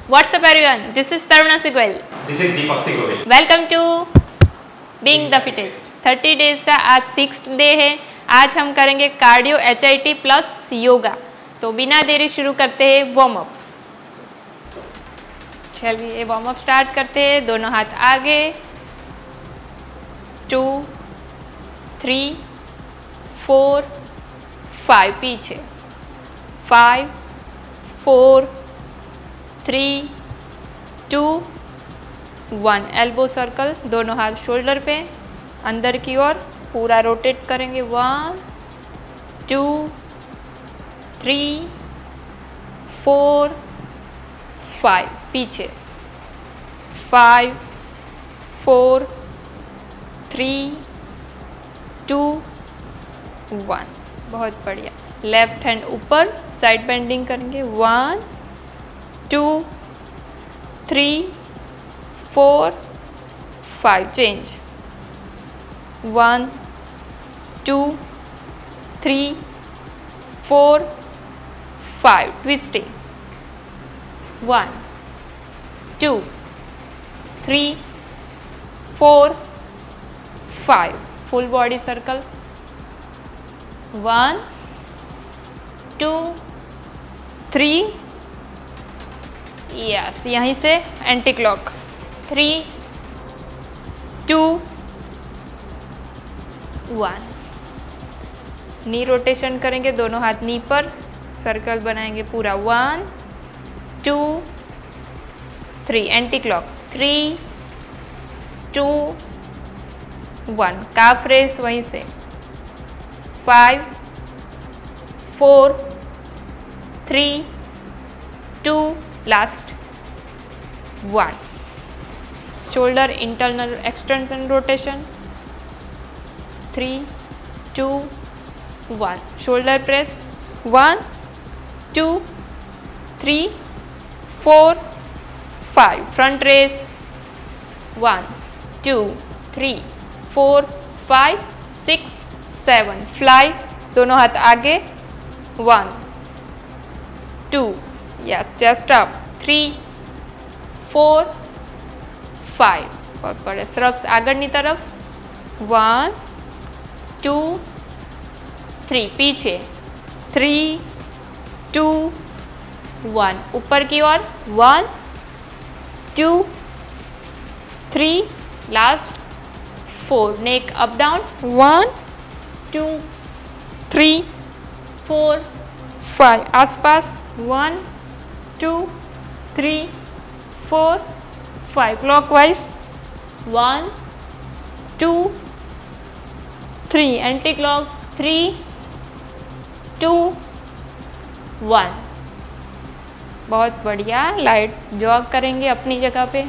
What's up everyone? This is Taruna Sigwell. This is Deepak Sigwell. Welcome to Being the Fittest. 30 days का आज 6th day है। आज हम करेंगे cardio HIIT plus yoga. तो बिना देरी शुरू करते हैं वार्म अप। चलिए वार्म अप स्टार्ट करते हैं। दोनों हाथ आगे, 2, 3, 4, 5 पीछे, 5, 4, 3, 2, 1। एल्बो सर्कल, दोनों हाथ शोल्डर पे, अंदर की ओर पूरा रोटेट करेंगे। 1, 2, 3, 4, 5 पीछे, 5, 4, 3, 2, 1। बहुत बढ़िया। लेफ्ट हैंड ऊपर, साइड बेंडिंग करेंगे। 1, 2, 3, 4, 5 change. 1, 2, 3, 4, 5 twisting. 1, 2, 3, 4, 5 full body circle. 1, 2, 3, yes, यहीं से एंटी क्लॉक। 3, 2, 1। नी रोटेशन करेंगे, दोनों हाथ नी पर, सर्कल बनाएंगे पूरा। 1, 2, 3 एंटी क्लॉक। 3, 2, 1 काफ रेस वहीं से। 5, 4, 3, 2 last 1। Shoulder internal extension rotation. 3, 2, 1 shoulder press. 1, 2, 3, 4, 5 front race. 1, 2, 3, 4, 5, 6, 7 fly, दोनों हाथ आगे। 1, 2 यस, चेस्ट अप। 3, 4, 5 बहुत बड़े स्ट्रक्स आगळनी तरफ। 1, 2, 3 पीछे। 3, 2, 1 ऊपर की ओर। 1, 2, 3 लास्ट 4 नेक अप डाउन। 1, 2, 3, 4, 5 आसपास। 1, 2, 3, 4, 5 क्लॉकवाइज। 1, 2, 3 anti clock. 3, 2, 1 बहुत बढ़िया। लाइट जॉग करेंगे अपनी जगह पे।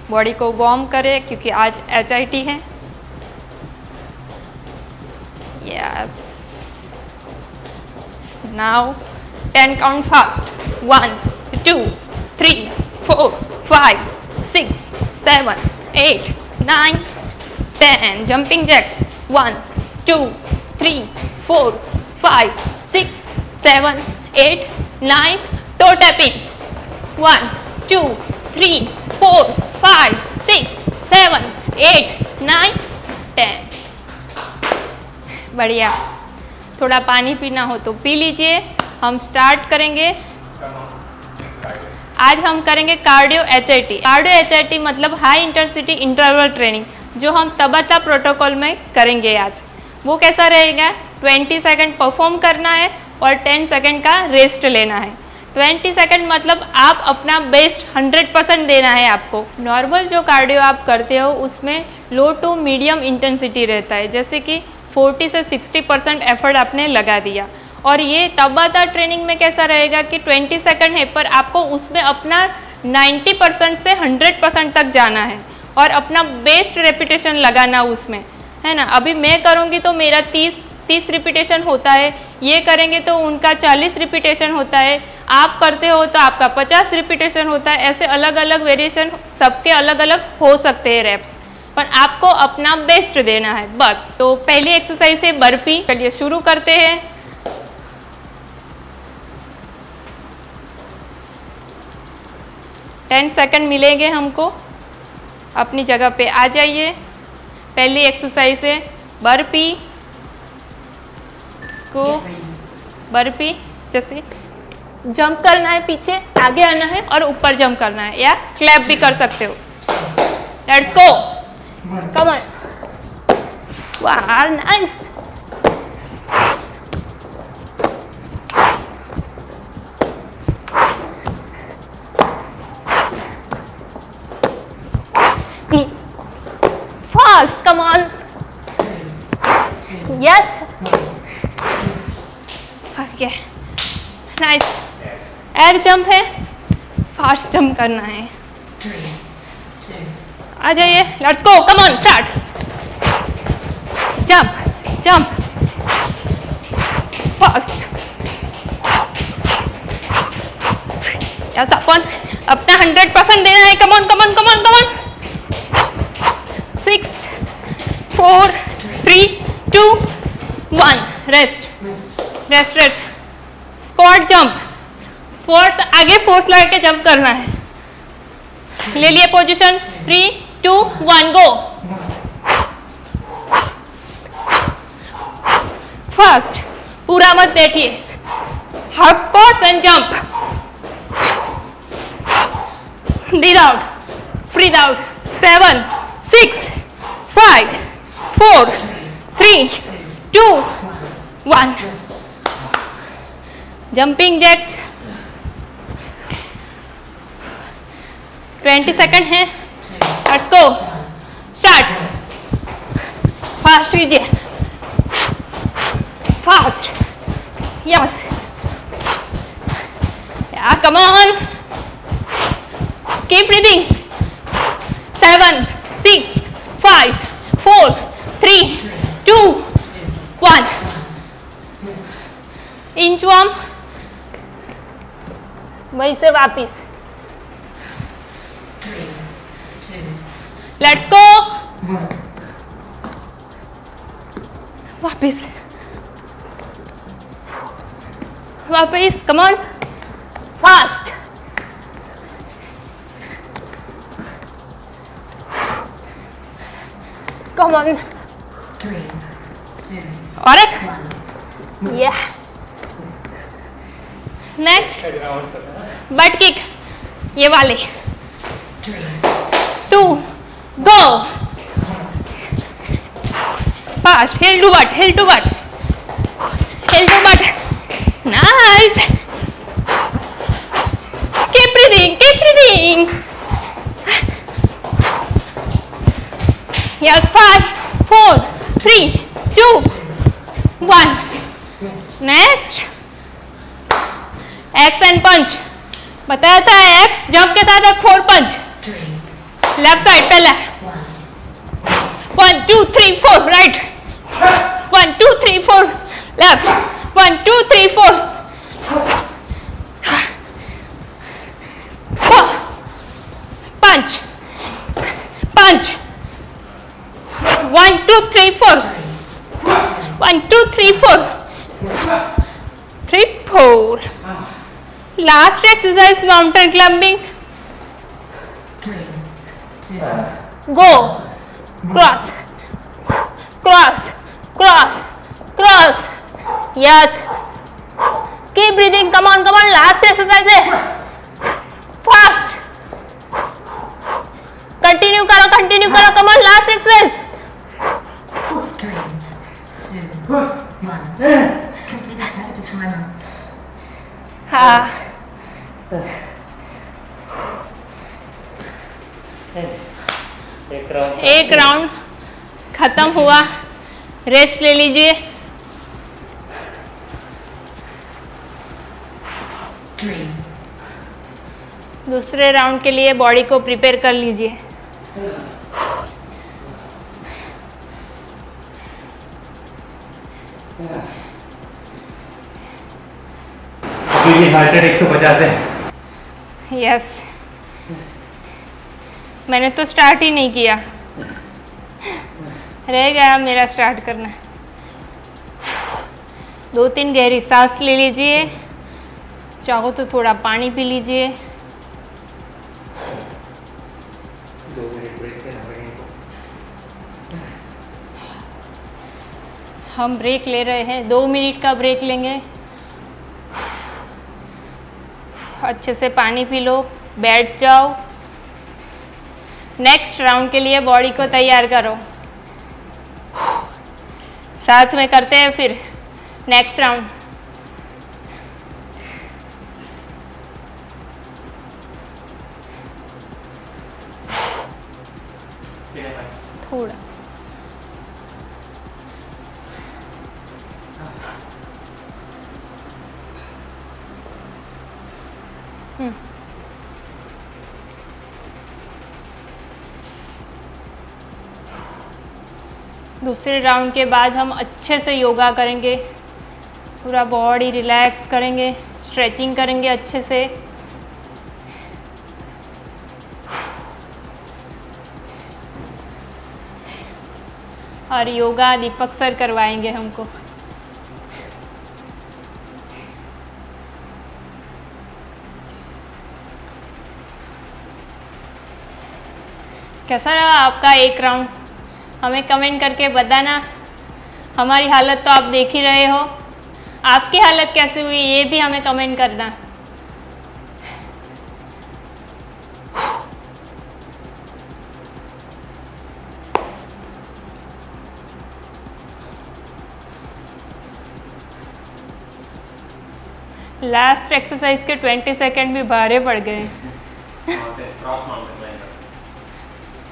बॉडी को वार्म करें क्योंकि आज HIIT है। Yes, now 10 count fast. 1, 2, 3, 4, 5, 6, 7, 8, 9, 10 jumping jacks. 1, 2, 3, 4, 5, 6, 7, 8, 9 toe tapping. 1, 2, 3, 4, 5, 6, 7, 8, 9, 10 बढ़िया। थोड़ा पानी पीना हो तो पी लीजिए। हम स्टार्ट करेंगे। आज हम करेंगे कार्डियो HIIT। कार्डियो HIIT मतलब हाई इंटेंसिटी इंटरवल ट्रेनिंग, जो हम तबाता प्रोटोकॉल में करेंगे आज। वो कैसा रहेगा? 20 सेकंड परफॉर्म करना है और 10 सेकंड का रेस्ट लेना है। 20 सेकंड मतलब आप अपना बेस्ट 100% देना है आपको। नॉर्मल जो कार्डियो आप करते हो उसमें लो टू मीडियम इंटेंसिटी रहता है, जैसे कि 40 से 60% एफर्ट आपने लगा दिया। और ये तबाता ट्रेनिंग में कैसा रहेगा कि 20 सेकंड है पर आपको उसमें अपना 90% से 100% तक जाना है और अपना बेस्ट रेपिटेशन लगाना उसमें, है ना। अभी मैं करूँगी तो मेरा 30 रिपीटेशन होता है, ये करेंगे तो उनका 40 रिपीटेशन होता है, आप करते हो तो आपका 50 रिपीटेशन होता है। ऐसे अलग अलग वेरिएशन सबके अलग अलग हो सकते हैं रेप्स, पर आपको अपना बेस्ट देना है बस। तो पहली एक्सरसाइज है बर्पी। चलिए शुरू करते हैं। 10 सेकंड मिलेंगे हमको। अपनी जगह पे आ जाइए। पहली एक्सरसाइज है बर्पी। इसको बर्पी जैसे जंप करना है, पीछे आगे आना है और ऊपर जंप करना है, या क्लैप भी कर सकते हो। लेट्स गो, कम ऑन, वाह nice. Fast, come on. Yes. Okay. Nice. Air jump है, फास्ट जंप करना है। आ जाइए, let's go, come on, start. Jump, jump, fast. Yes, अपन अपना 100% देना है। Come on, come on, come on, come on. 6 4 3 2 1 rest, rest, rest. Squat jump, squats आगे फोर्स लगा के जंप करना है। ले लिए पोजीशन, 3 2 1 गो। फास्ट, पूरा मत बैठिए। Half squats and jump. Breathe out, breathe out. 7 6 5 4 3 2 1 jumping jacks. 20 second है। Let's go, start. फास्ट कीजिए, fast. Yes, yeah come on, keep breathing. 7 6 5 4 3 2 1 inchworm. वहीं से वापिस। लेट्स गो, वापिस, वापिस, come on, fast. Come on, 3 2 और एक, या नेक्स्ट बट किक, ये वाले। 2 go, fast. Heel to butt, heel to butt, heel to butt. Nice, keep breathing, keep breathing. Yes, 5 4 3 2 1 next. X and punch बताया था। X jump के साथ एक 4 पंच। लेफ्ट साइड पहला 1 2 3 4 right. 1 2 3 4 left. 1 2 3 4 punch, punch. 1 2 3 4 1 2 3 4 3 4 last exercise mountain climbing. Go, cross, cross, cross, cross. Yes, keep breathing. Come on, come on, last exercise है। Fast, continue करो, continue करो। Come on, last exercise. 3 2 1 complete expected timer। हाँ, एक round खत्म हुआ। Rest ले लीजिए। 3 दूसरे राउंड के लिए बॉडी को प्रिपेयर कर लीजिए। हार्ट रेट 150 है। यस, मैंने तो स्टार्ट ही नहीं किया, रह गया मेरा स्टार्ट करना। 2-3 गहरी सांस ले लीजिए। चाहो तो थोड़ा पानी पी लीजिए। हम ब्रेक ले रहे हैं, 2 मिनट का ब्रेक लेंगे। अच्छे से पानी पी लो, बैठ जाओ। नेक्स्ट राउंड के लिए बॉडी को तैयार करो। साथ में करते हैं फिर नेक्स्ट राउंड। थोड़ा दूसरे राउंड के बाद हम अच्छे से योगा करेंगे, पूरा बॉडी रिलैक्स करेंगे, स्ट्रेचिंग करेंगे अच्छे से। और योगा दीपक सर करवाएंगे हमको। कैसा रहा आपका एक राउंड? हमें कमेंट करके बताना। हमारी हालत तो आप देख ही रहे हो, आपकी हालत कैसी हुई ये भी हमें कमेंट करना। लास्ट एक्सरसाइज के 20 सेकेंड भी भारे पड़ गए।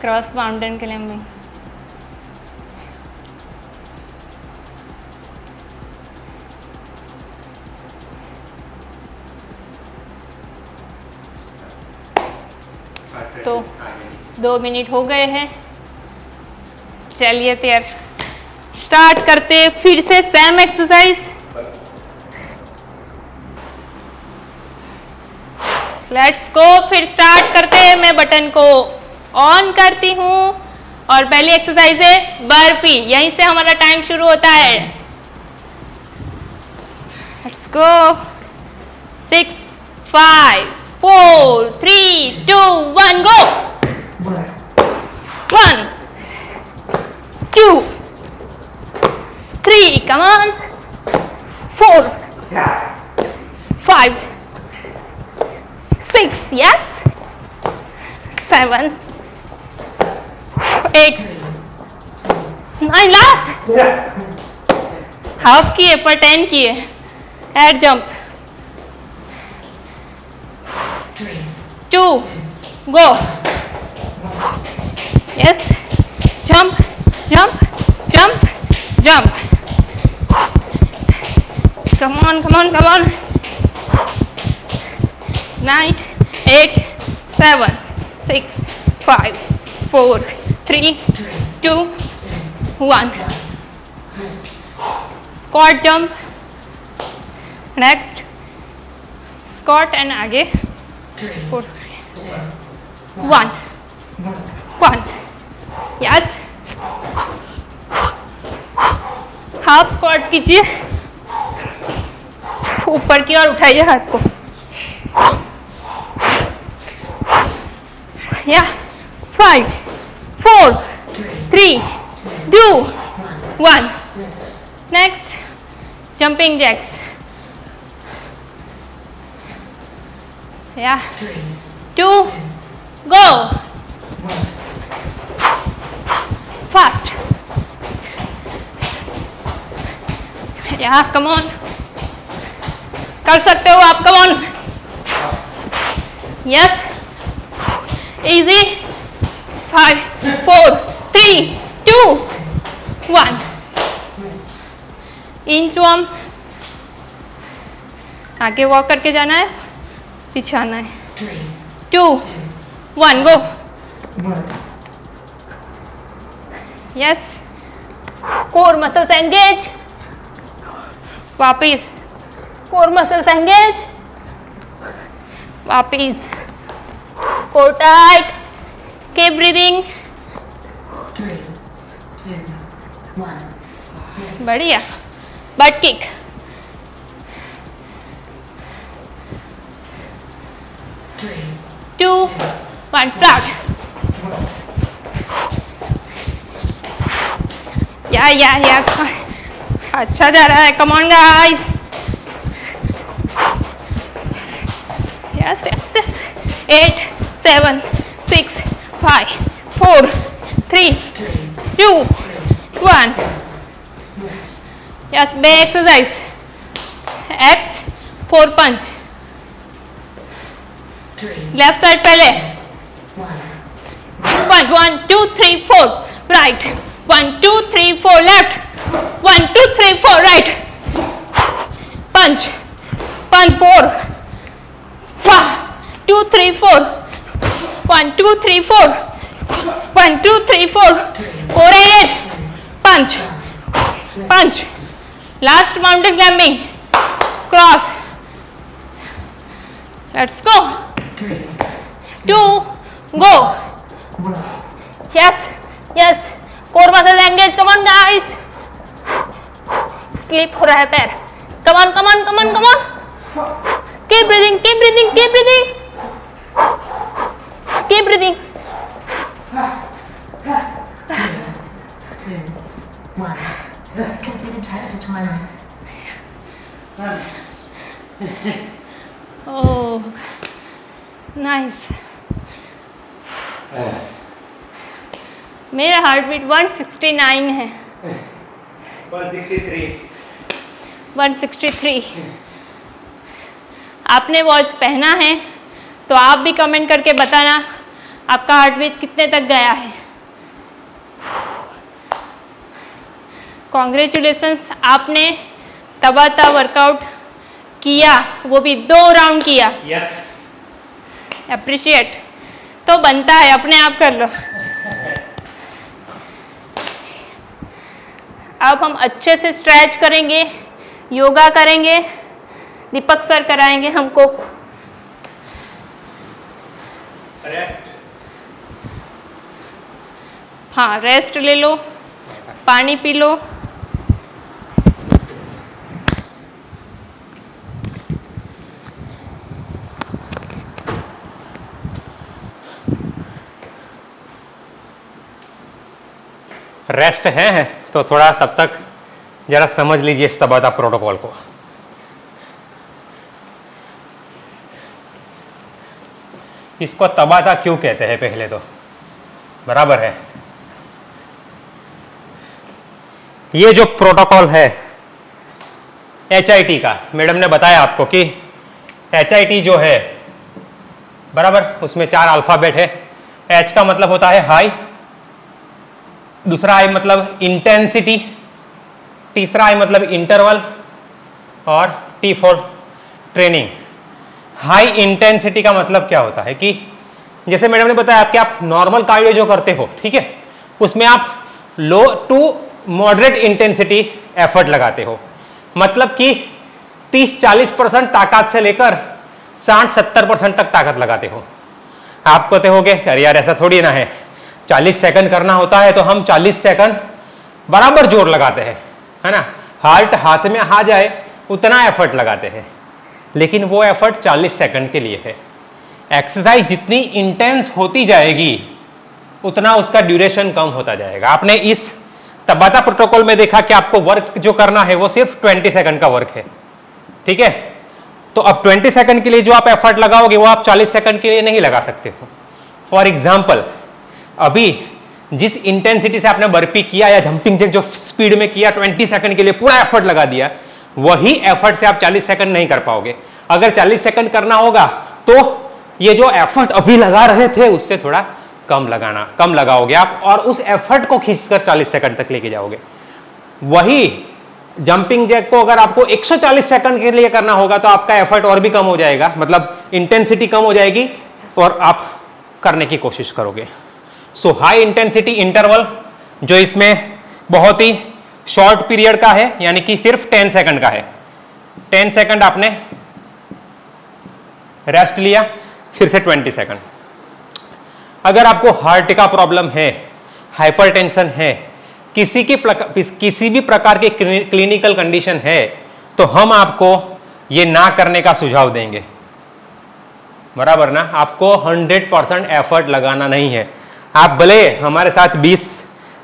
Cross mountain climbing. तो 2 मिनट हो गए हैं, चलिए तैयार स्टार्ट करते फिर से सेम एक्सरसाइज। लेट्स गो, फिर स्टार्ट करते हैं। मैं बटन को ऑन करती हूँ और पहली एक्सरसाइज है बर्पी, यहीं से हमारा टाइम शुरू होता है। Let's go. 6 5 4 3 2 1 go. 1 2 3 come on, 4 5 6 yes, 7 8 9 last. Half किए पर 10 किए। एड jump 2 go. Yes, jump jump jump jump. Come on come on come on. 9 8 7 6 5 4 3 2 1 squat jump. Next squat and आगे 1 1 यस। हाफ स्क्वाट कीजिए, ऊपर की ओर उठाइए हाथ को। या 5 4 3 2 1 नेक्स्ट जंपिंग जैक्स। या 2 गो। फास्ट। या कम ऑन, कर सकते हो आप, come on. Yes, easy. 5 4 3 2 1 inchworm. आगे वॉक करके जाना है, पीछे आना है। 2 1 go. Yes, core muscles engage. वापिस कोर मसल्स एंगेज। वापिस कोर टाइट। Keep breathing. 3 2 1 बढ़िया। Butt kick. 3 2 1 स्टार्ट। या अच्छा जा रहा है, come on guys. Yes yes yes. 8 7 6 5 4 3 2 1। Yes, bay exercise. X 4 punch. Left side पहले। पंच 1 2 3 4 राइट। 1 2 3 4 लेफ्ट। 1 2 3 4 राइट। पंच पंच 4 2 3 4 1 2 3 4 1 2 3 4 4 एज। Punch punch. Last mountain climbing. Cross. Let's go. 2 go. Yes yes. Core muscle engage. Come on guys. Slip हो रहा है पैर। Come on come on come on come on. Keep breathing keep breathing keep breathing keep breathing. 2 1 complete entire timer. Oh nice. मेरा heart beat 169 है। 163। आपने watch पहना है तो आप भी कमेंट करके बताना आपका हार्ट बीट कितने तक गया है। कॉन्ग्रेचुलेशंस, आपने तबाता वर्कआउट किया, वो भी 2 राउंड किया। यस। अप्रिशिएट। तो बनता है, अपने आप कर लो। अब हम अच्छे से स्ट्रेच करेंगे, योगा करेंगे। दीपक सर कराएंगे हमको। रेस्ट। हाँ, रेस्ट ले लो, पानी पी लो। रेस्ट है तो थोड़ा तब तक जरा समझ लीजिए इस तबाता प्रोटोकॉल को। इसको तबाता क्यों कहते हैं पहले तो, बराबर है। ये जो प्रोटोकॉल है HIT का, मैडम ने बताया आपको कि HIT जो है बराबर, उसमें 4 अल्फाबेट है। H का मतलब होता है हाई, दूसरा आई मतलब इंटेंसिटी, तीसरा आई मतलब इंटरवल, और T for training. High intensity का मतलब क्या होता है कि जैसे मैडम ने बताया कि आप नॉर्मल कार्डियो जो करते हो, ठीक है, उसमें आप लो टू मॉडरेट इंटेंसिटी एफर्ट लगाते हो। मतलब कि 30-40% ताकत से लेकर 60-70% तक ताकत लगाते हो। आप कहते होगे अरे यार ऐसा थोड़ी ना है, 40 सेकंड करना होता है तो हम 40 सेकंड बराबर जोर लगाते हैं, है ना, हार्ट हाथ में आ जाए उतना एफर्ट लगाते हैं। लेकिन वो एफर्ट 40 सेकंड के लिए है। एक्सरसाइज जितनी इंटेंस होती जाएगी उतना उसका ड्यूरेशन कम होता जाएगा। आपने इस तबाता प्रोटोकॉल में देखा कि आपको वर्क जो करना है वो सिर्फ 20 सेकंड का वर्क है, ठीक है। तो अब 20 सेकंड के लिए जो आप एफर्ट लगाओगे वो आप 40 सेकंड के लिए नहीं लगा सकते हो। फॉर एग्जाम्पल, अभी जिस इंटेंसिटी से आपने बर्पी किया या जंपिंग जैक जो स्पीड में किया, 20 सेकंड के लिए पूरा एफर्ट लगा दिया, वही एफर्ट से आप 40 सेकंड नहीं कर पाओगे। अगर 40 सेकंड करना होगा तो ये जो एफर्ट अभी लगा रहे थे उससे थोड़ा कम लगाओगे आप, और उस एफर्ट को खींचकर 40 सेकंड तक लेके जाओगे। वही जंपिंग जैक को अगर आपको 140 सेकंड के लिए करना होगा तो आपका एफर्ट और भी कम हो जाएगा, मतलब इंटेंसिटी कम हो जाएगी और आप करने की कोशिश करोगे। सो हाई इंटेंसिटी इंटरवल जो इसमें बहुत ही शॉर्ट पीरियड का है, यानी कि सिर्फ 10 सेकंड का है। 10 सेकंड आपने रेस्ट लिया, फिर से 20 सेकंड। अगर आपको हार्ट का प्रॉब्लम है, हाइपरटेंशन है, किसी भी प्रकार की क्लिनिकल कंडीशन है, तो हम आपको ये ना करने का सुझाव देंगे, बराबर ना। आपको 100% एफर्ट लगाना नहीं है। आप भले हमारे साथ 20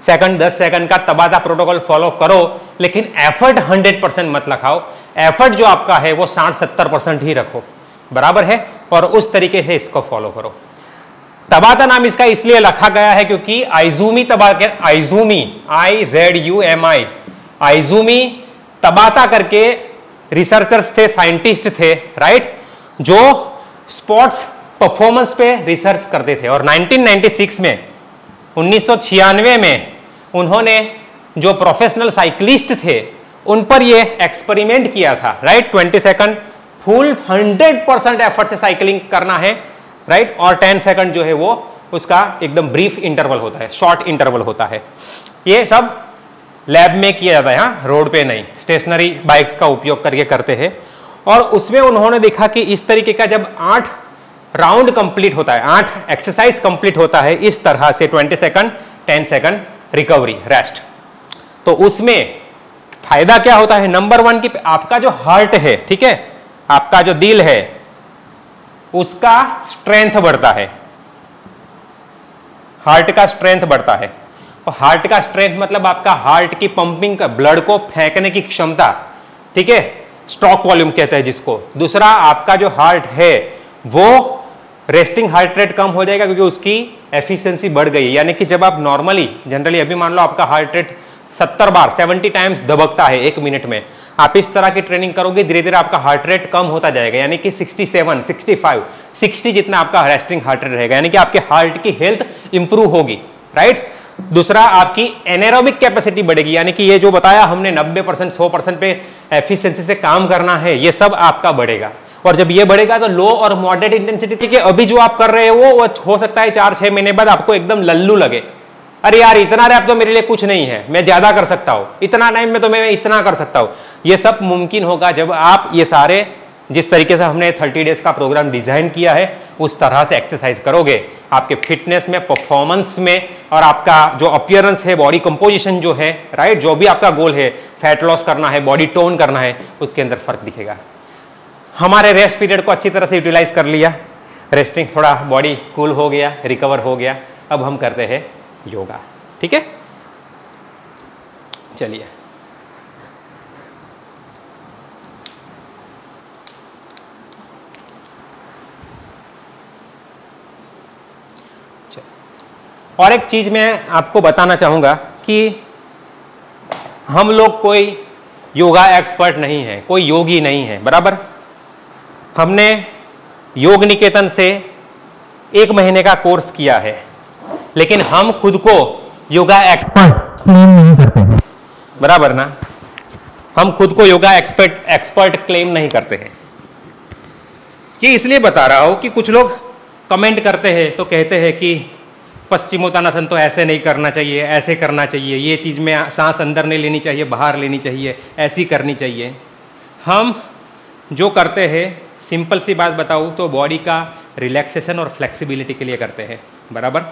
सेकंड 10 सेकंड का तबाता प्रोटोकॉल फॉलो करो, लेकिन एफर्ट 100% मत लगाओ। एफर्ट जो आपका है वो 60-70% ही रखो, बराबर है, और उस तरीके से इसको फॉलो करो। तबाता नाम इसका इसलिए रखा गया है क्योंकि आइजूमी तबाता, आइजूमी IZUMI, आइजूमी तबाता करके रिसर्चर्स थे, साइंटिस्ट थे, राइट, जो स्पोर्ट्स परफॉर्मेंस पे रिसर्च करते थे। और 1996 में 1996 में उन्होंने जो प्रोफेशनल साइकिलिस्ट थे उन पर ये एक्सपेरिमेंट किया था, राइट। 20 सेकंड फुल 100% एफर्ट से साइकिलिंग करना है, राइट, और 10 सेकंड जो है वो उसका एकदम ब्रीफ इंटरवल होता है, शॉर्ट इंटरवल होता है। ये सब लैब में किया जाता है, यहाँ रोड पे नहीं, स्टेशनरी बाइक्स का उपयोग करके करते हैं। और उसमें उन्होंने देखा कि इस तरीके का जब 8 राउंड कंप्लीट होता है, 8 एक्सरसाइज कंप्लीट होता है इस तरह से, 20 सेकंड 10 सेकंड रिकवरी रेस्ट, तो उसमें फायदा क्या होता है? नंबर 1 की आपका जो हार्ट है, ठीक है, आपका जो दिल है उसका स्ट्रेंथ बढ़ता है, हार्ट का स्ट्रेंथ बढ़ता है। और हार्ट का स्ट्रेंथ मतलब आपका हार्ट की पंपिंग का, ब्लड को फेंकने की क्षमता, ठीक है, स्ट्रोक वॉल्यूम कहते हैं जिसको। दूसरा, आपका जो हार्ट है वो रेस्टिंग हार्ट रेट कम हो जाएगा क्योंकि उसकी एफिशिएंसी बढ़ गई। यानी कि जब आप नॉर्मली जनरली अभी मान लो आपका हार्ट रेट 70 बार 70 टाइम्स दबकता है 1 मिनट में, आप इस तरह की ट्रेनिंग करोगे धीरे धीरे आपका हार्ट रेट कम होता जाएगा, यानी कि 67, 65, 60 जितना आपका रेस्टिंग हार्ट रेट रहेगा, यानी कि आपके हार्ट की हेल्थ इंप्रूव होगी, राइट। दूसरा, आपकी एनारोबिक कैपेसिटी बढ़ेगी, यानी कि ये जो बताया हमने 90% 100% पे एफिशिएंसी से काम करना है, ये सब आपका बढ़ेगा। और जब ये बढ़ेगा तो लो और मॉडरेट इंटेंसिटी, ठीक है, अभी जो आप कर रहे हो वो हो सकता है 4-6 महीने बाद आपको एकदम लल्लू लगे, अरे यार इतना रैप तो मेरे लिए कुछ नहीं है, मैं ज्यादा कर सकता हूं, इतना टाइम में तो मैं इतना कर सकता हूं। ये सब मुमकिन होगा जब आप ये सारे, जिस तरीके से हमने 30 डेज का प्रोग्राम डिजाइन किया है उस तरह से एक्सरसाइज करोगे, आपके फिटनेस में, परफॉर्मेंस में, और आपका जो अपीयरेंस है, बॉडी कंपोजिशन जो है, राइट, जो भी आपका गोल है, फैट लॉस करना है, बॉडी टोन करना है, उसके अंदर फर्क दिखेगा। हमारे रेस्ट पीरियड को अच्छी तरह से यूटिलाइज कर लिया, रेस्टिंग, थोड़ा बॉडी कूल हो गया, रिकवर हो गया, अब हम करते हैं योगा, ठीक है। चलिए, और एक चीज मैं आपको बताना चाहूंगा कि हम लोग कोई योगा एक्सपर्ट नहीं है, कोई योगी नहीं है, बराबर। हमने योग निकेतन से 1 महीने का कोर्स किया है, लेकिन हम खुद को योगा एक्सपर्ट क्लेम नहीं करते हैं, बराबर ना। हम खुद को योगा एक्सपर्ट क्लेम नहीं करते हैं। ये इसलिए बता रहा हूं कि कुछ लोग कमेंट करते हैं तो कहते हैं कि पश्चिमोत्तानासन तो ऐसे नहीं करना चाहिए, ऐसे करना चाहिए, ये चीज़ में सांस अंदर नहीं लेनी चाहिए, बाहर लेनी चाहिए, ऐसी करनी चाहिए। हम जो करते हैं, सिंपल सी बात बताऊँ तो बॉडी का रिलैक्सेशन और फ्लेक्सिबिलिटी के लिए करते हैं, बराबर।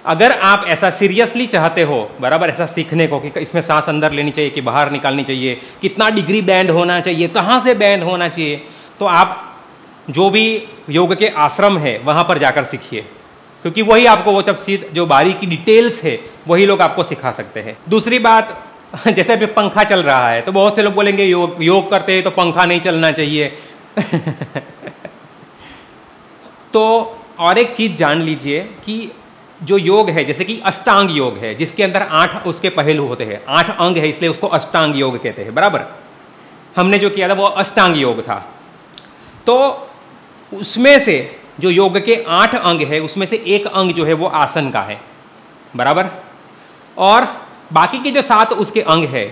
अगर आप ऐसा सीरियसली चाहते हो, बराबर, ऐसा सीखने को कि इसमें सांस अंदर लेनी चाहिए कि बाहर निकालनी चाहिए, कितना डिग्री बैंड होना चाहिए, कहाँ से बैंड होना चाहिए, तो आप जो भी योग के आश्रम है वहाँ पर जाकर सीखिए, क्योंकि वही आपको वो सब जो बारीकी डिटेल्स है वही लोग आपको सिखा सकते हैं। दूसरी बात, जैसे अभी पंखा चल रहा है तो बहुत से लोग बोलेंगे योग करते हैं तो पंखा नहीं चलना चाहिए। तो और एक चीज जान लीजिए कि जो योग है, जैसे कि अष्टांग योग है जिसके अंदर 8 उसके पहलू होते हैं, 8 अंग है, इसलिए उसको अष्टांग योग कहते हैं, बराबर। हमने जो किया था वो अष्टांग योग था। तो उसमें से जो योग के 8 अंग है उसमें से एक अंग जो है वो आसन का है, बराबर। और बाकी के जो 7 उसके अंग है,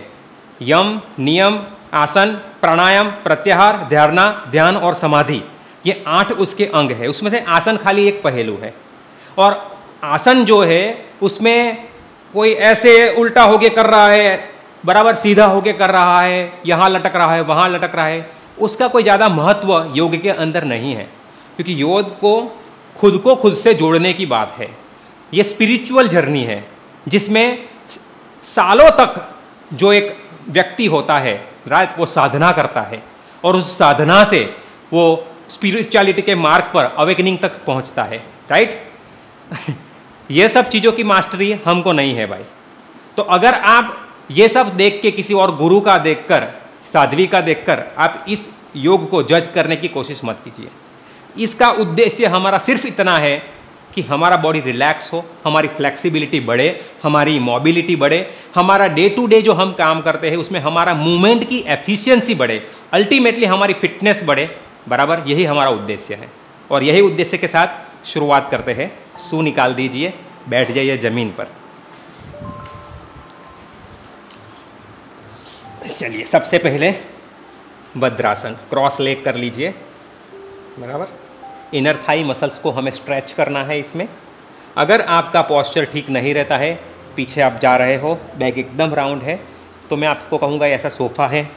यम, नियम, आसन, प्राणायाम, प्रत्याहार, धारणा, ध्यान और समाधि, ये 8 उसके अंग है। उसमें से आसन खाली एक पहलू है। और आसन जो है उसमें कोई ऐसे उल्टा होके कर रहा है, बराबर सीधा होके कर रहा है, यहाँ लटक रहा है, वहाँ लटक रहा है, उसका कोई ज़्यादा महत्व योग के अंदर नहीं है, क्योंकि योग को खुद से जोड़ने की बात है। ये स्पिरिचुअल जर्नी है जिसमें सालों तक जो एक व्यक्ति होता है, राइट, वो साधना करता है और उस साधना से वो स्पिरिचुअलिटी के मार्ग पर अवेकनिंग तक पहुंचता है, राइट। ये सब चीज़ों की मास्टरी हमको नहीं है भाई, तो अगर आप ये सब देख के किसी और गुरु का देखकर, साध्वी का देखकर आप इस योग को जज करने की कोशिश मत कीजिए। इसका उद्देश्य हमारा सिर्फ इतना है कि हमारा बॉडी रिलैक्स हो, हमारी फ्लेक्सिबिलिटी बढ़े, हमारी मोबिलिटी बढ़े, हमारा डे टू डे जो हम काम करते हैं उसमें हमारा मूवमेंट की एफिशिएंसी बढ़े, अल्टीमेटली हमारी फिटनेस बढ़े, बराबर, यही हमारा उद्देश्य है। और यही उद्देश्य के साथ शुरुआत करते हैं। सू निकाल दीजिए, बैठ जाइए ज़मीन पर। चलिए, सबसे पहले वज्रासन, क्रॉस लेग कर लीजिए, बराबर। इनर थाई मसल्स को हमें स्ट्रेच करना है इसमें। अगर आपका पोस्चर ठीक नहीं रहता है, पीछे आप जा रहे हो, बैक एकदम राउंड है, तो मैं आपको कहूँगा ऐसा सोफ़ा है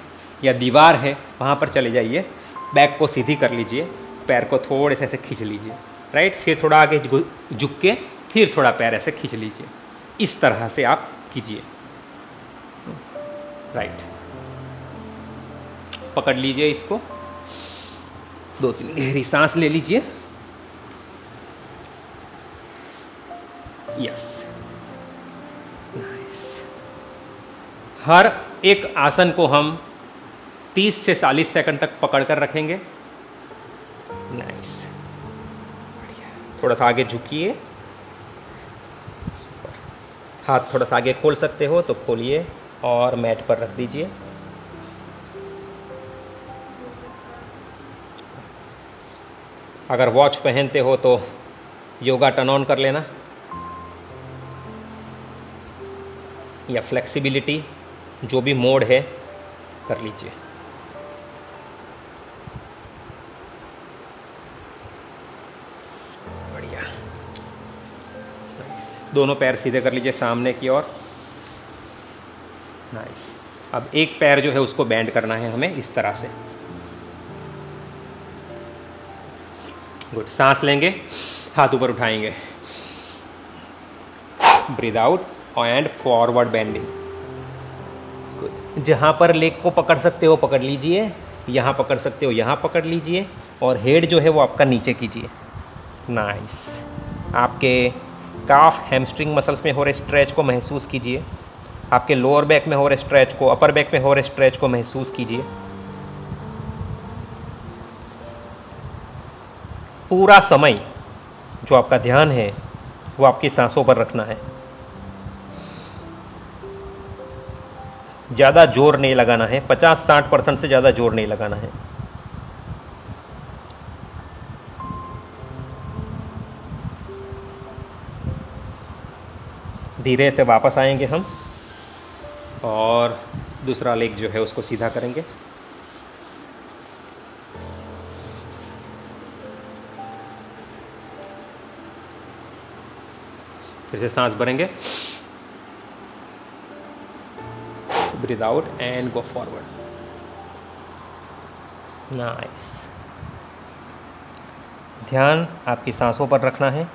या दीवार है, वहाँ पर चले जाइए, बैक को सीधी कर लीजिए, पैर को थोड़े से ऐसे खींच लीजिए, राइट। फिर थोड़ा आगे झुक के फिर थोड़ा पैर ऐसे खींच लीजिए। इस तरह से आप कीजिए, राइट। पकड़ लीजिए इसको, 2-3 गहरी सांस ले लीजिए। Yes, nice. हर एक आसन को हम 30 से 40 सेकंड तक पकड़ कर रखेंगे। नाइस, थोड़ा सा आगे झुकिए, सुपर। हाथ थोड़ा सा आगे खोल सकते हो तो खोलिए और मैट पर रख दीजिए। अगर वॉच पहनते हो तो योगा टर्न ऑन कर लेना, या फ्लेक्सिबिलिटी जो भी मोड है कर लीजिए। बढ़िया, नाइस। दोनों पैर सीधे कर लीजिए सामने की ओर, नाइस। अब एक पैर जो है उसको बेंड करना है हमें इस तरह से। गुड, सांस लेंगे, हाथ ऊपर उठाएंगे, breathe out and forward bending. Good, जहाँ पर लेग को पकड़ सकते हो पकड़ लीजिए, यहाँ पकड़ सकते हो यहाँ पकड़ लीजिए, और हेड जो है वो आपका नीचे कीजिए। नाइस। आपके काफ हैमस्ट्रिंग मसल्स में हो रहे स्ट्रेच को महसूस कीजिए, आपके लोअर बैक में हो रहे स्ट्रेच को, अपर बैक में हो रहे स्ट्रेच को महसूस कीजिए। पूरा समय जो आपका ध्यान है वो आपकी सांसों पर रखना है। ज़्यादा जोर नहीं लगाना है, 50-60% से ज़्यादा जोर नहीं लगाना है। धीरे से वापस आएंगे हम और दूसरा लेग जो है उसको सीधा करेंगे। फिर से सांस भरेंगे, breathe out and go forward. Nice. ध्यान आपकी सांसों पर रखना है।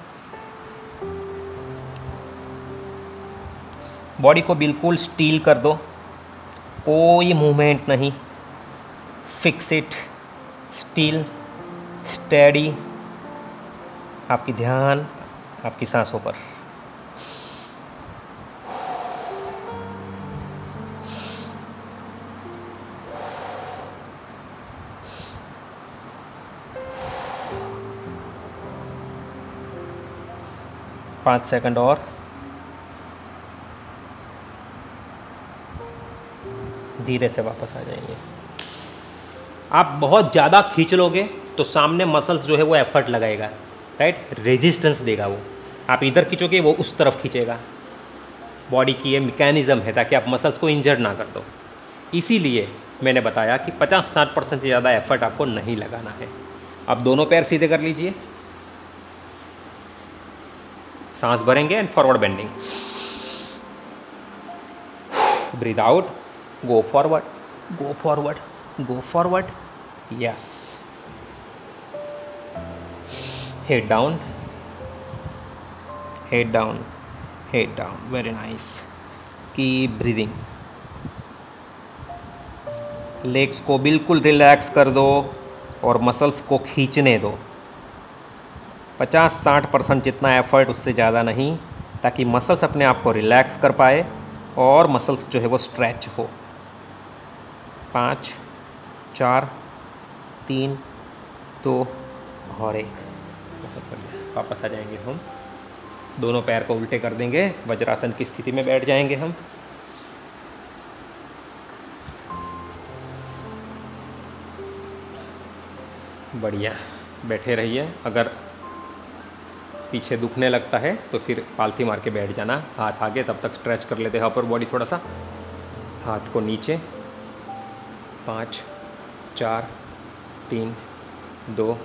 बॉडी को बिल्कुल स्टील कर दो, कोई मूवमेंट नहीं, फिक्स इट, स्टील, स्टेडी। आपकी ध्यान आपकी सांसों पर। पाँच सेकंड और। धीरे से वापस आ जाएंगे। आप बहुत ज़्यादा खींच लोगे तो सामने मसल्स जो है वो एफर्ट लगाएगा, राइट, रेजिस्टेंस देगा वो। आप इधर खींचोगे वो उस तरफ खींचेगा। बॉडी की ये मैकेनिज़्म है ताकि आप मसल्स को इंजर्ड ना कर दो। इसीलिए मैंने बताया कि 50-60% से ज़्यादा एफर्ट आपको नहीं लगाना है। अब दोनों पैर सीधे कर लीजिए, सांस भरेंगे and forward bending. Breathe out, go forward, go forward, go forward. Yes. Head down, head down, head down. Very nice. Keep breathing. Legs को बिल्कुल रिलैक्स कर दो और मसल्स को खींचने दो। 50-60% जितना एफर्ट, उससे ज़्यादा नहीं, ताकि मसल्स अपने आप को रिलैक्स कर पाए और मसल्स जो है वो स्ट्रेच हो। 5 4 3 2 और 1। बहुत बढ़िया। वापस आ जाएंगे हम, दोनों पैर को उल्टे कर देंगे, वज्रासन की स्थिति में बैठ जाएंगे हम। बढ़िया, बैठे रहिए। अगर पीछे दुखने लगता है तो फिर पालथी मार के बैठ जाना, हाथ आगे, तब तक स्ट्रेच कर लेते हैं अपर बॉडी थोड़ा सा। हाथ को नीचे। 5 4 3 2।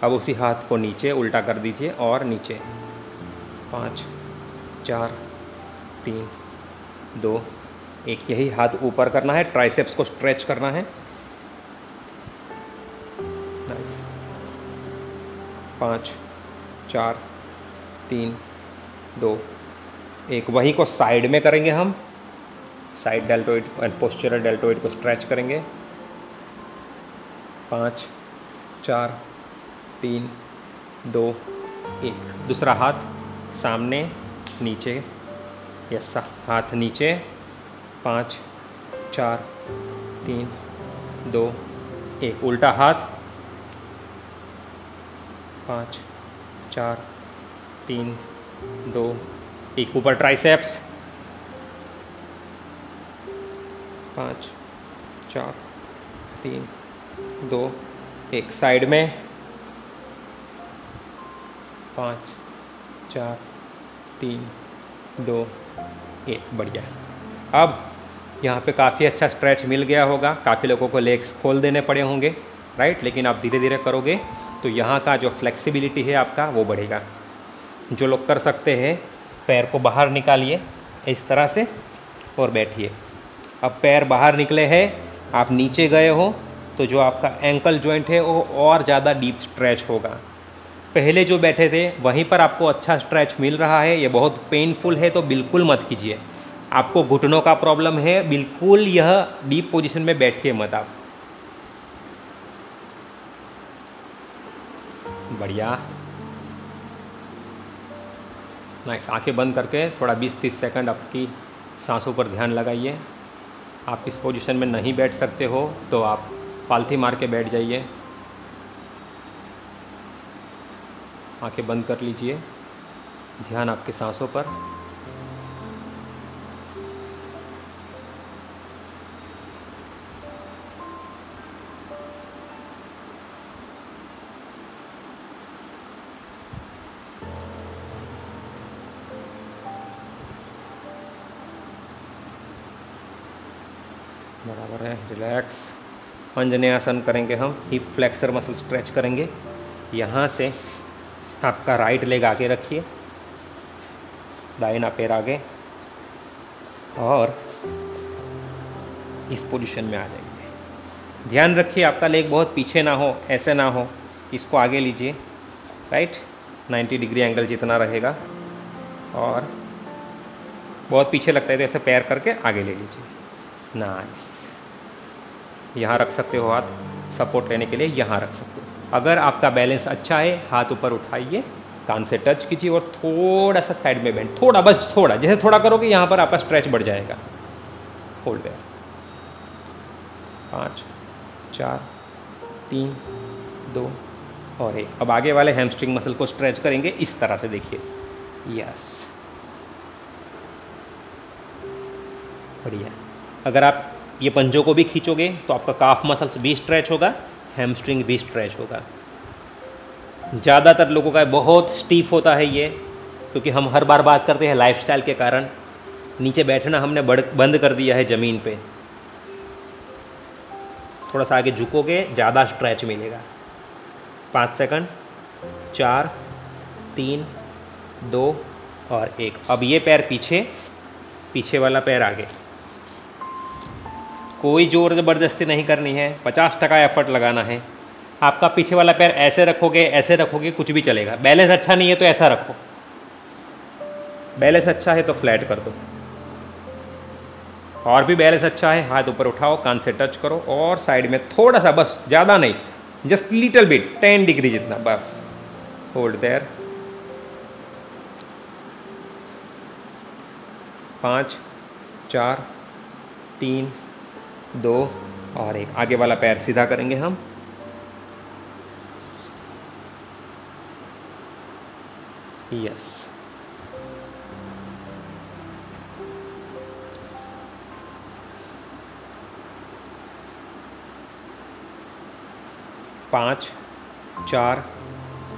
अब उसी हाथ को नीचे उल्टा कर दीजिए और नीचे। 5 4 3 2 1। यही हाथ ऊपर करना है, ट्राइसेप्स को स्ट्रेच करना है। नाइस। 5 4 3 2 1। वही को साइड में करेंगे हम, side deltoid and postural deltoid को स्ट्रेच करेंगे। 5 4 3 2 1। दूसरा हाथ सामने नीचे, यस, हाथ नीचे। 5 4 3 2 1। उल्टा हाथ। 5 4 3 2 1। ऊपर ट्राइसेप्स। 5 4 3 2 1। साइड में। 5 4 3 2 1। बढ़िया। अब यहाँ पे काफ़ी अच्छा स्ट्रेच मिल गया होगा, काफ़ी लोगों को लेग्स खोल देने पड़े होंगे, राइट। लेकिन आप धीरे धीरे करोगे तो यहाँ का जो फ्लेक्सिबिलिटी है आपका वो बढ़ेगा। जो लोग कर सकते हैं, पैर को बाहर निकालिए इस तरह से और बैठिए। अब पैर बाहर निकले हैं, आप नीचे गए हो तो जो आपका एंकल जॉइंट है वो और ज़्यादा डीप स्ट्रेच होगा। पहले जो बैठे थे वहीं पर आपको अच्छा स्ट्रेच मिल रहा है, ये बहुत पेनफुल है तो बिल्कुल मत कीजिए। आपको घुटनों का प्रॉब्लम है, बिल्कुल यह डीप पोजीशन में बैठिए मत आप। बढ़िया। नाइस। आंखें बंद करके थोड़ा 20-30 सेकंड आपकी सांसों पर ध्यान लगाइए। आप इस पोजीशन में नहीं बैठ सकते हो तो आप पालथी मार के बैठ जाइए। आंखें बंद कर लीजिए, ध्यान आपके सांसों पर। बराबर है, रिलैक्स। अंजनेयासन करेंगे हम, हिप फ्लेक्सर मसल स्ट्रेच करेंगे। यहाँ से आपका राइट लेग आगे रखिए, दाहिना पैर आगे, और इस पोजीशन में आ जाइए। ध्यान रखिए आपका लेग बहुत पीछे ना हो, ऐसे ना हो, इसको आगे लीजिए, राइट। 90 डिग्री एंगल जितना रहेगा, और बहुत पीछे लगता है तो ऐसे पैर करके आगे ले लीजिए। नाइस। यहाँ रख सकते हो हाथ, सपोर्ट लेने के लिए यहाँ रख सकते हो। अगर आपका बैलेंस अच्छा है, हाथ ऊपर उठाइए, कान से टच कीजिए और थोड़ा सा साइड में बेंड, थोड़ा, बस थोड़ा। जैसे थोड़ा करोगे यहाँ पर आपका स्ट्रेच बढ़ जाएगा। Hold their. 5 4 3 2 और 1। अब आगे वाले हैमस्ट्रिंग मसल को स्ट्रेच करेंगे इस तरह से, देखिए। यस, बढ़िया। अगर आप ये पंजों को भी खींचोगे तो आपका काफ मसल्स भी स्ट्रेच होगा, हैमस्ट्रिंग भी स्ट्रेच होगा। ज़्यादातर लोगों का बहुत स्टीफ होता है ये, क्योंकि हम हर बार बात करते हैं लाइफस्टाइल के कारण नीचे बैठना हमने बंद कर दिया है ज़मीन पे। थोड़ा सा आगे झुकोगे, ज़्यादा स्ट्रेच मिलेगा। 5 सेकंड। 4 3 2 और 1। अब ये पैर पीछे, पीछे वाला पैर आगे। कोई ज़ोर ज़बरदस्ती नहीं करनी है, 50% एफर्ट लगाना है। आपका पीछे वाला पैर ऐसे रखोगे, ऐसे रखोगे, कुछ भी चलेगा। बैलेंस अच्छा नहीं है तो ऐसा रखो, बैलेंस अच्छा है तो फ्लैट कर दो, और भी बैलेंस अच्छा है, हाथ ऊपर उठाओ, कान से टच करो, और साइड में थोड़ा सा, बस ज़्यादा नहीं, जस्ट लिटिल बिट, 10 डिग्री जितना, बस। Hold their. 5 4 3 2 और 1। आगे वाला पैर सीधा करेंगे हम। यस, पाँच 4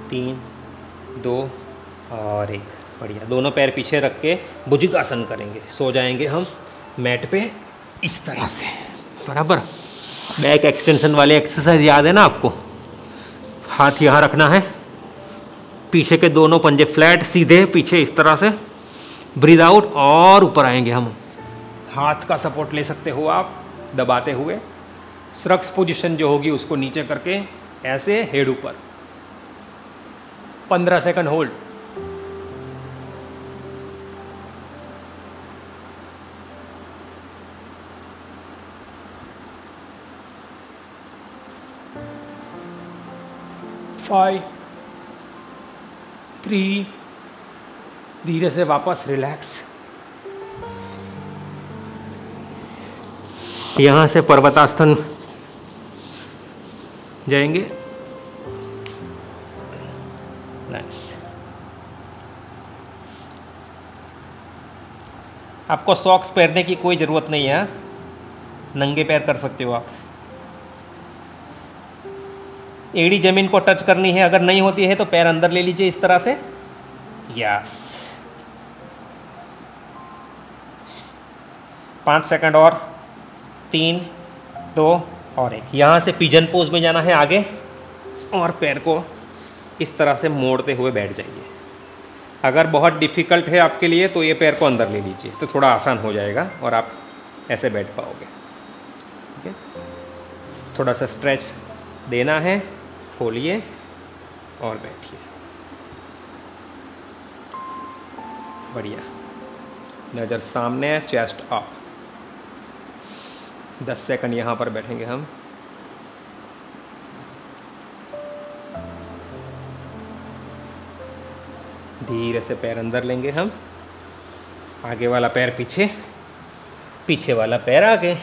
3 2 और 1। बढ़िया। दोनों पैर पीछे रख के भुजंगासन करेंगे। सो जाएंगे हम मैट पे इस तरह से, बराबर। बैक एक्सटेंशन वाले एक्सरसाइज याद है ना आपको? हाथ यहाँ रखना है, पीछे के दोनों पंजे फ्लैट सीधे पीछे इस तरह से, ब्रीद आउट और ऊपर आएंगे हम। हाथ का सपोर्ट ले सकते हो आप दबाते हुए। श्रक्स पोजीशन जो होगी उसको नीचे करके ऐसे हेड ऊपर। 15 सेकंड होल्ड। फाइव 3, धीरे से वापस रिलैक्स। यहाँ से पर्वतासन जाएंगे। नाइस। आपको सॉक्स पहनने की कोई ज़रूरत नहीं है, नंगे पैर कर सकते हो आप। एड़ी जमीन को टच करनी है, अगर नहीं होती है तो पैर अंदर ले लीजिए इस तरह से। यस, 5 सेकंड और। 3 2 और 1। यहाँ से पिजन पोज में जाना है आगे, और पैर को इस तरह से मोड़ते हुए बैठ जाइए। अगर बहुत डिफ़िकल्ट है आपके लिए तो ये पैर को अंदर ले लीजिए, तो थोड़ा आसान हो जाएगा और आप ऐसे बैठ पाओगे। ठीक है, थोड़ा सा स्ट्रेच देना है। खोलिए और बैठिए। बढ़िया। नज़र सामने, चेस्ट अप। 10 सेकंड यहाँ पर बैठेंगे हम। धीरे से पैर अंदर लेंगे हम। आगे वाला पैर पीछे, पीछे वाला पैर आगे।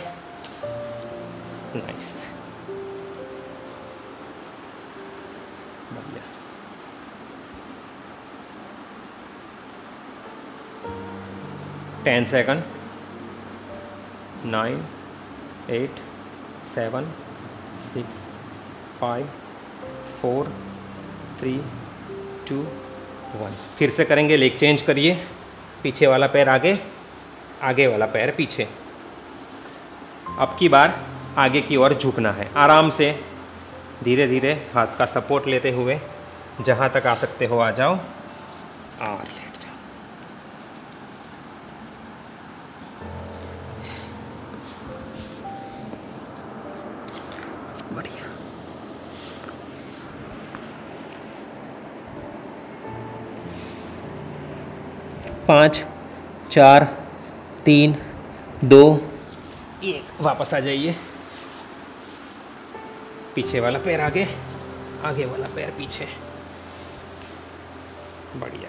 नाइस। बढ़िया। 10 सेकंड। 9 8 7 6 5 4 3 2 1। फिर से करेंगे, लेग चेंज करिए। पीछे वाला पैर आगे, आगे वाला पैर पीछे। अब की बार आगे की ओर झुकना है। आराम से धीरे धीरे हाथ का सपोर्ट लेते हुए जहाँ तक आ सकते हो आ जाओ और लेट जाओ। बढ़िया। पाँच 4 3 2 1। वापस आ जाइए। पीछे वाला पैर आगे, आगे वाला पैर पीछे। बढ़िया।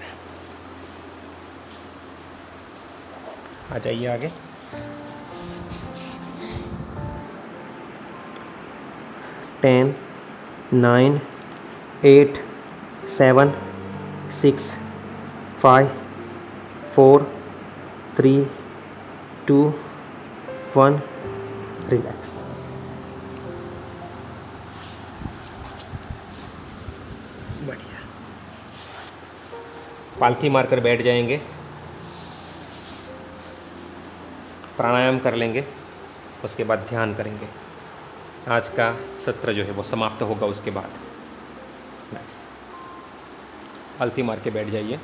आ जाइए आगे। 10 9 8 7 6 5 4 3 2 1। रिलैक्स। बढ़िया। पालथी मारकर बैठ जाएंगे। प्राणायाम कर लेंगे, उसके बाद ध्यान करेंगे। आज का सत्र जो है वो समाप्त होगा उसके बाद। नाइस। पालथी मार के बैठ जाइए।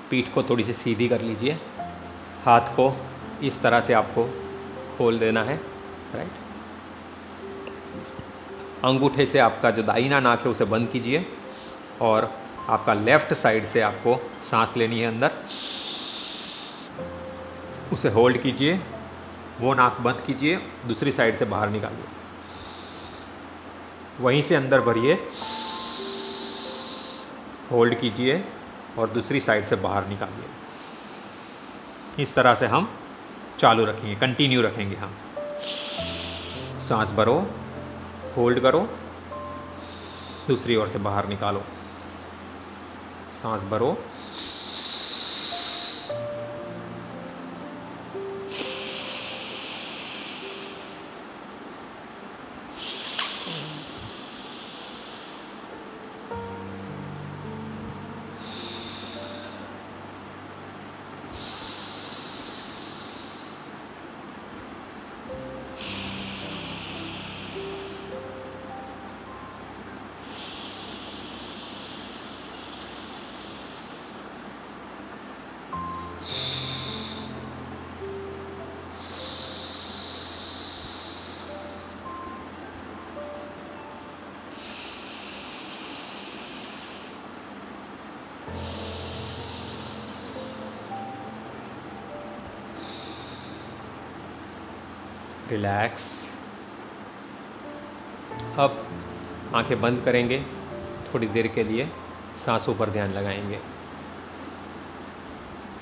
पीठ को थोड़ी सी सीधी कर लीजिए। हाथ को इस तरह से आपको खोल देना है, राइट। अंगूठे से आपका जो दाहिना नाक है उसे बंद कीजिए और आपका लेफ़्ट साइड से आपको सांस लेनी है अंदर। उसे होल्ड कीजिए, वो नाक बंद कीजिए, दूसरी साइड से बाहर निकालिए। वहीं से अंदर भरिए, होल्ड कीजिए और दूसरी साइड से बाहर निकालिए। इस तरह से हम चालू रखेंगे, कंटिन्यू रखेंगे हम। सांस भरो, होल्ड करो, दूसरी ओर से बाहर निकालो। सांस भरो, रिलैक्स। अब आंखें बंद करेंगे, थोड़ी देर के लिए सांसों पर ध्यान लगाएंगे।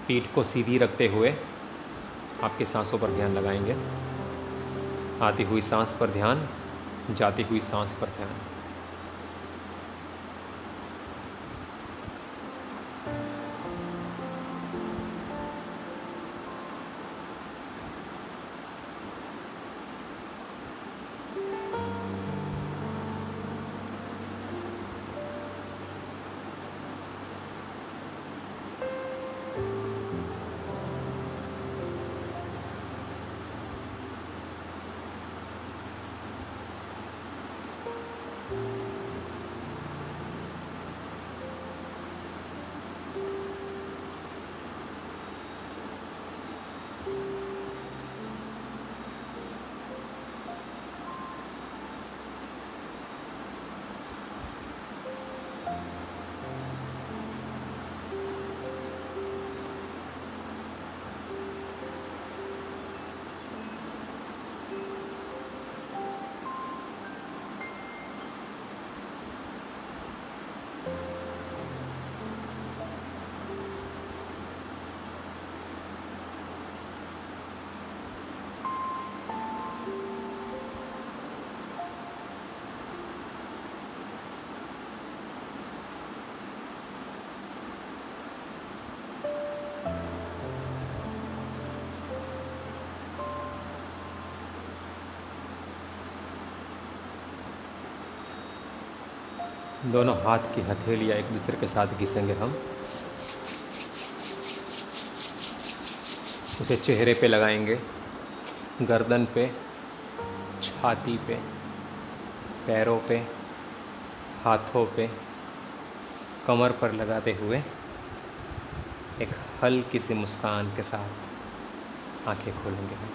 पीठ को सीधी रखते हुए आपकी सांसों पर ध्यान लगाएंगे। आती हुई सांस पर ध्यान, जाती हुई सांस पर ध्यान। दोनों हाथ की हथेलियाँ एक दूसरे के साथ घिसेंगे हम। उसे चेहरे पे लगाएंगे, गर्दन पे, छाती पे, पैरों पे, हाथों पे, कमर पर लगाते हुए एक हल्की सी मुस्कान के साथ आंखें खोलेंगे हम।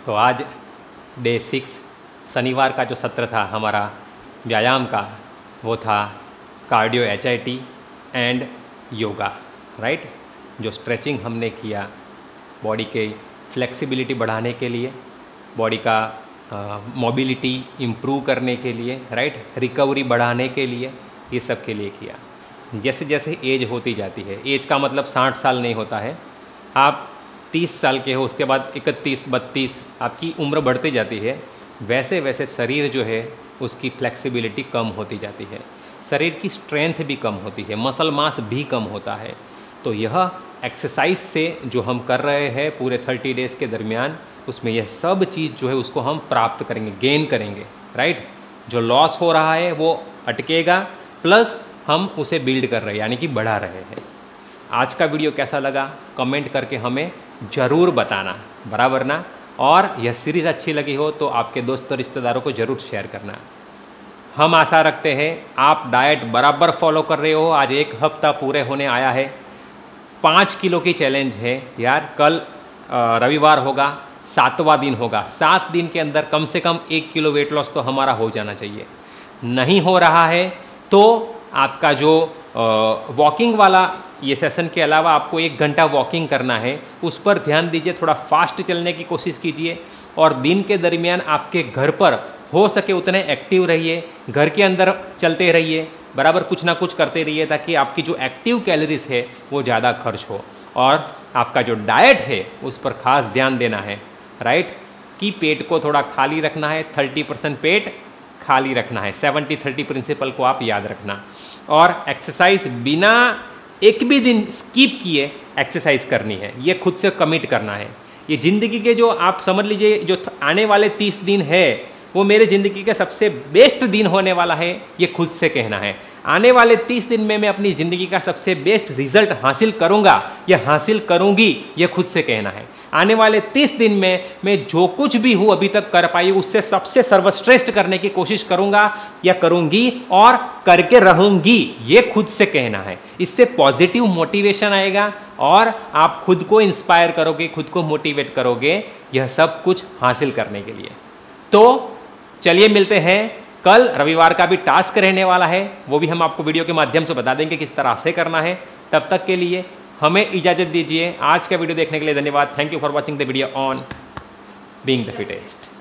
तो आज डे 6 शनिवार का जो सत्र था हमारा व्यायाम का, वो था cardio HIT and yoga, right. जो स्ट्रेचिंग हमने किया बॉडी के फ्लेक्सिबिलिटी बढ़ाने के लिए, बॉडी का मोबिलिटी इम्प्रूव करने के लिए, राइट, रिकवरी बढ़ाने के लिए, ये सब के लिए किया। जैसे जैसे एज होती जाती है, एज का मतलब 60 साल नहीं होता है, आप 30 साल के हो, उसके बाद 31-32 आपकी उम्र बढ़ती जाती है, वैसे वैसे शरीर जो है उसकी फ्लेक्सिबिलिटी कम होती जाती है, शरीर की स्ट्रेंथ भी कम होती है, मसल मास भी कम होता है। तो यह एक्सरसाइज से जो हम कर रहे हैं पूरे 30 डेज़ के दरमियान, उसमें यह सब चीज़ जो है उसको हम प्राप्त करेंगे, गेन करेंगे, राइट। जो लॉस हो रहा है वो अटकेगा, प्लस हम उसे बिल्ड कर रहे हैं, यानी कि बढ़ा रहे हैं। आज का वीडियो कैसा लगा कमेंट करके हमें ज़रूर बताना, बराबर ना। और यह सीरीज़ अच्छी लगी हो तो आपके दोस्तों रिश्तेदारों को ज़रूर शेयर करना। हम आशा रखते हैं आप डाइट बराबर फॉलो कर रहे हो। आज 1 हफ्ता पूरे होने आया है, 5 किलो की चैलेंज है यार। कल रविवार होगा, 7वां दिन होगा, 7 दिन के अंदर कम से कम 1 किलो वेट लॉस तो हमारा हो जाना चाहिए। नहीं हो रहा है तो आपका जो वॉकिंग वाला ये सेशन के अलावा आपको 1 घंटा वॉकिंग करना है, उस पर ध्यान दीजिए, थोड़ा फास्ट चलने की कोशिश कीजिए और दिन के दरमियान आपके घर पर हो सके उतने एक्टिव रहिए, घर के अंदर चलते रहिए, बराबर कुछ ना कुछ करते रहिए ताकि आपकी जो एक्टिव कैलोरीज है वो ज़्यादा खर्च हो। और आपका जो डाइट है उस पर खास ध्यान देना है, राइट, कि पेट को थोड़ा खाली रखना है, 30% पेट खाली रखना है, 70-30 प्रिंसिपल को आप याद रखना। और एक्सरसाइज बिना एक भी दिन स्किप किए एक्सरसाइज करनी है, ये खुद से कमिट करना है। ये ज़िंदगी के जो आप समझ लीजिए जो आने वाले 30 दिन है वो मेरे ज़िंदगी का सबसे बेस्ट दिन होने वाला है, ये खुद से कहना है। आने वाले 30 दिन में मैं अपनी ज़िंदगी का सबसे बेस्ट रिजल्ट हासिल करूँगा या हासिल करूँगी, ये खुद से कहना है। आने वाले 30 दिन में मैं जो कुछ भी हूँ अभी तक कर पाई उससे सबसे सर्वश्रेष्ठ करने की कोशिश करूँगा या करूँगी और करके रहूँगी, ये खुद से कहना है। इससे पॉजिटिव मोटिवेशन आएगा और आप खुद को इंस्पायर करोगे, खुद को मोटिवेट करोगे यह सब कुछ हासिल करने के लिए। तो चलिए मिलते हैं कल, रविवार का भी टास्क रहने वाला है, वो भी हम आपको वीडियो के माध्यम से बता देंगे किस तरह से करना है। तब तक के लिए हमें इजाज़त दीजिए। आज का वीडियो देखने के लिए धन्यवाद। Thank you for watching the video on being the fittest.